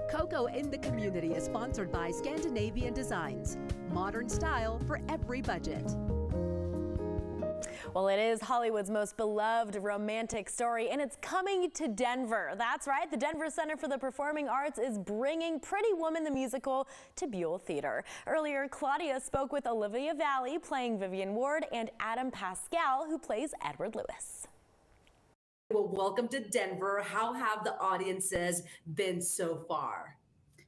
Coco in the Community is sponsored by Scandinavian Designs. Modern style for every budget. Well, it is Hollywood's most beloved romantic story, and it's coming to Denver. That's right. The Denver Center for the Performing Arts is bringing Pretty Woman the musical to Buell Theatre. Earlier, Claudia spoke with Olivia Valli playing Vivian Ward and Adam Pascal, who plays Edward Lewis. Well, welcome to Denver. How have the audiences been so far?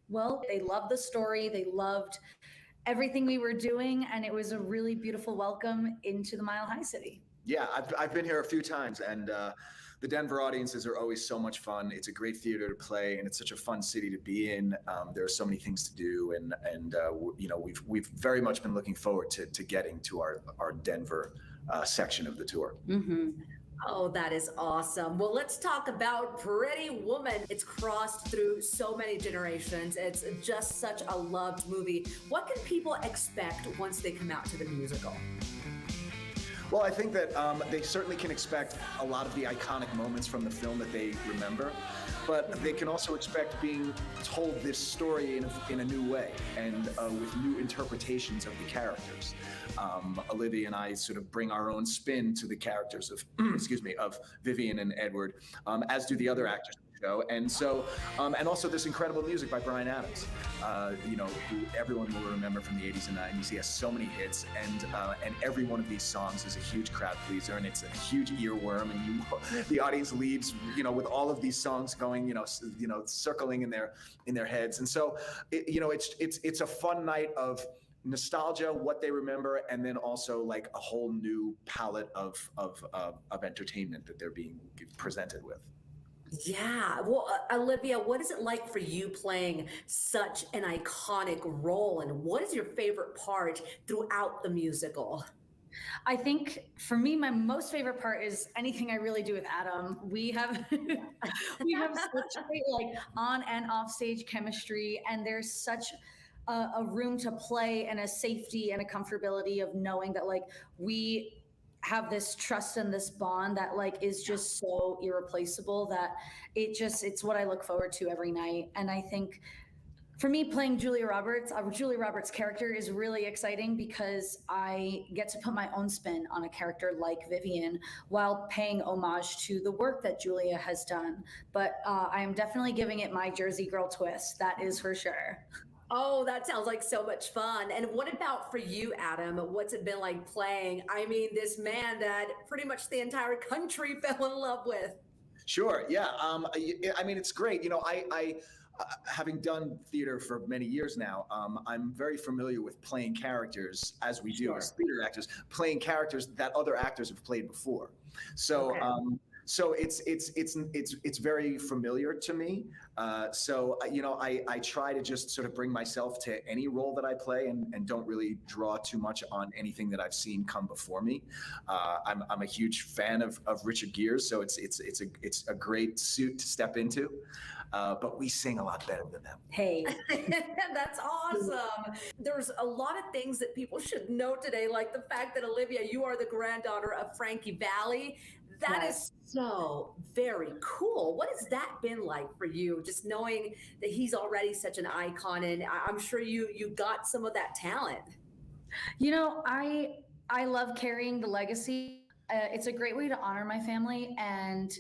Well, they loved the story. They loved everything we were doing, and it was a really beautiful welcome into the Mile High City. Yeah, I've been here a few times, and the Denver audiences are always so much fun. It's a great theater to play, and it's such a fun city to be in. There are so many things to do, and you know, we've very much been looking forward to getting to our Denver section of the tour. Mm-hmm. Oh, that is awesome. Well, let's talk about Pretty Woman. It's crossed through so many generations. It's just such a loved movie. What can people expect once they come out to the musical? Well, I think that they certainly can expect a lot of the iconic moments from the film that they remember, but they can also expect being told this story in a new way and with new interpretations of the characters. Olivia and I sort of bring our own spin to the characters of, excuse me, of Vivian and Edward, as do the other actors in the show. And so, and also this incredible music by Bryan Adams, you know, who everyone will remember from the 80s and 90s. He has so many hits, and every one of these songs is a huge crowd pleaser, and it's a huge earworm, and the audience leaves, you know, with all of these songs going, you know, circling in their heads. And so, you know, it's a fun night of nostalgia, what they remember, and then also like a whole new palette of entertainment that they're being presented with. Yeah. Well, Olivia, what is it like for you playing such an iconic role, and what is your favorite part throughout the musical? I think for me, my most favorite part is anything I really do with Adam. We have we have such great like on and off stage chemistry, and there's such a room to play and a safety and a comfortability of knowing that like we have this trust and this bond that like is just so irreplaceable that it's what I look forward to every night. And I think for me, playing Julia Roberts' character is really exciting because I get to put my own spin on a character like Vivian while paying homage to the work that Julia has done. But I am definitely giving it my Jersey girl twist. That is for sure. Oh, that sounds like so much fun. And what about for you, Adam? What's it been like playing, I mean, this man that pretty much the entire country fell in love with? Sure. Yeah. I mean, it's great. You know, I having done theater for many years now, I'm very familiar with playing characters, as we do as theater actors, playing characters that other actors have played before. So, okay. So it's very familiar to me. So you know, I try to just sort of bring myself to any role that I play, and don't really draw too much on anything that I've seen come before me. I'm a huge fan of Richard Gere's, so it's a great suit to step into. But we sing a lot better than them. Hey, that's awesome. There's a lot of things that people should know today, like the fact that Olivia, you are the granddaughter of Frankie Valli. That is so very cool. What has that been like for you, just knowing that he's already such an icon, and I'm sure you got some of that talent? You know, I love carrying the legacy. It's a great way to honor my family, and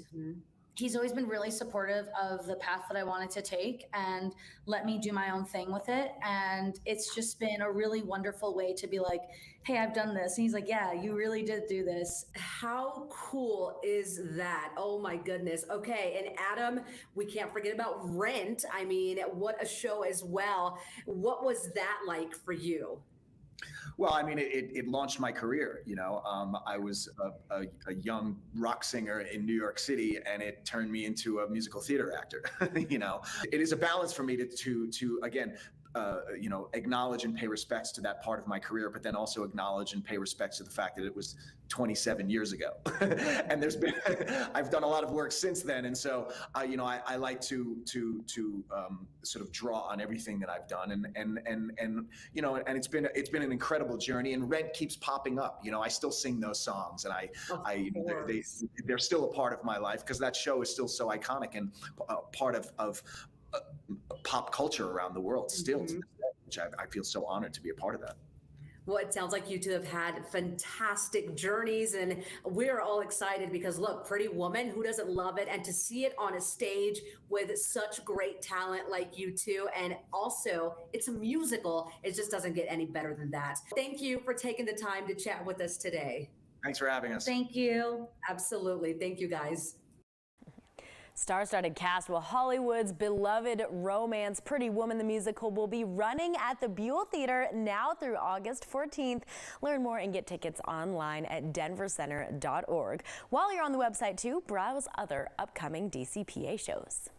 he's always been really supportive of the path that I wanted to take and let me do my own thing with it. And it's just been a really wonderful way to be like, hey, I've done this. And he's like, yeah, you really did do this. How cool is that? Oh my goodness. Okay. And Adam, we can't forget about Rent. I mean, what a show as well. What was that like for you? Well, I mean, it launched my career. You know, I was a young rock singer in New York City, and it turned me into a musical theater actor. You know, it is a balance for me to again, you know, acknowledge and pay respects to that part of my career, but then also acknowledge and pay respects to the fact that it was 27 years ago. And there's been, I've done a lot of work since then. And so, you know, I like to sort of draw on everything that I've done, and you know, and it's been an incredible journey, and Rent keeps popping up. You know, I still sing those songs, and they're still a part of my life because that show is still so iconic and part of pop culture around the world still to this day, which I feel so honored to be a part of that. Well, it sounds like you two have had fantastic journeys, and we're all excited because look, Pretty Woman, who doesn't love it? And to see it on a stage with such great talent like you two, and also it's a musical, it just doesn't get any better than that. Thank you for taking the time to chat with us today. Thanks for having us. Thank you. Absolutely. Thank you, guys. Star-studded cast with Hollywood's beloved romance Pretty Woman the musical will be running at the Buell Theatre now through August 14th. Learn more and get tickets online at denvercenter.org. While you're on the website too, browse other upcoming DCPA shows.